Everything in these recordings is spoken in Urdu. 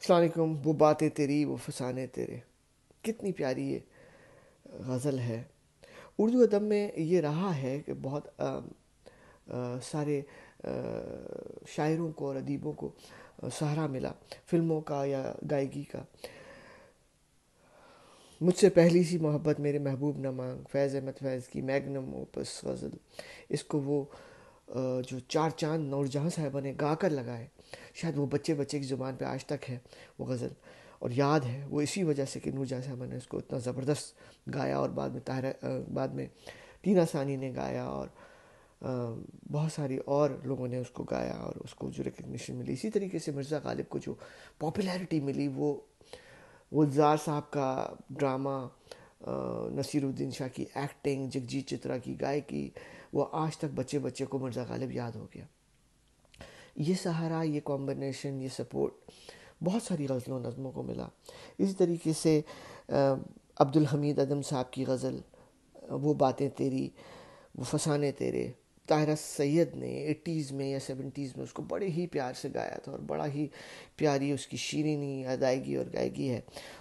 السلام علیکم. وہ باتیں تیری وہ فسانے تیرے، کتنی پیاری یہ غزل ہے. اردو ادب میں یہ رہا ہے کہ بہت سارے شاعروں کو اور ادیبوں کو سہرا ملا فلموں کا یا گائیکی کا. مجھ سے پہلی سی محبت میرے محبوب نہ مانگ، فیض احمد فیض کی میگنم اوپس غزل. اس کو وہ جو چار چاند نور جہاں صاحبہ نے گا کر لگائے، شاید وہ بچے بچے کی زبان پہ آج تک ہے وہ غزل. اور یاد ہے وہ اسی وجہ سے کہ نور جہاں صاحبہ نے اس کو اتنا زبردست گایا، اور بعد میں ٹینا ثانی نے گایا، اور بہت ساری اور لوگوں نے اس کو گایا اور اس کو جو ریکگنیشن ملی. اسی طریقے سے مرزا غالب کو جو پاپولیرٹی ملی، وہ گلزار صاحب کا ڈرامہ، نصیر الدین شاہ کی ایکٹنگ، جگجیت چترا کی گائیکی، وہ آج تک بچے بچے کو مرزا غالب یاد ہو گیا. یہ سہارا، یہ کمبینیشن، یہ سپورٹ بہت ساری غزلوں نظموں کو ملا. اسی طریقے سے عبدالحمید ادم صاحب کی غزل وہ باتیں تیری وہ فسانے تیرے، طاہرہ سید نے 80s میں یا 70s میں اس کو بڑے ہی پیار سے گایا تھا، اور بڑا ہی پیاری اس کی شیرینی ادائیگی اور گائیگی ہے.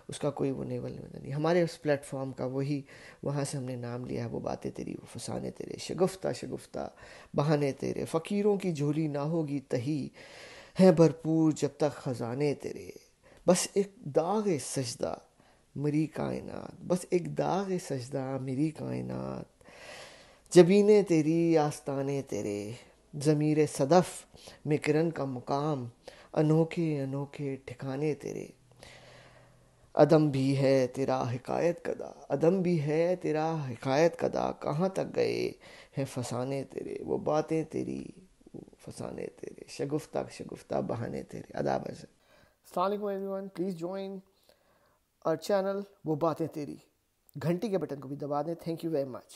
اس کا کوئی وہ نیول نہیں. ہمارے اس پلیٹ فارم کا وہی، وہاں سے ہم نے نام لیا ہے وہ باتیں تیری وہ فسانے تیرے. شگفتہ شگفتہ بہانے تیرے، فقیروں کی جھولی نہ ہوگی تہی، ہیں بھرپور جب تک خزانے تیرے. بس ایک داغ سجدہ میری کائنات، بس ایک داغ سجدہ میری کائنات، جبینے تیری آستانے تیرے، ضمیر صدف میں کرن کا مقام، انوکھے انوکھے ٹھکانے تیرے. عدم بھی ہے تیرا حکایت کدا، عدم بھی ہے تیرا حکایت کدا، کہاں تک گئے ہیں فسانے تیرے. وہ باتیں تیری وہ فسانے تیرے، شگفتہ شگفتہ بہانے تیرے. آداب ہے. السلام علیکم ایوری ون، پلیز جوائن اور چینل وہ باتیں تیری. گھنٹی کے بٹن کو بھی دبا دیں. Thank you very much.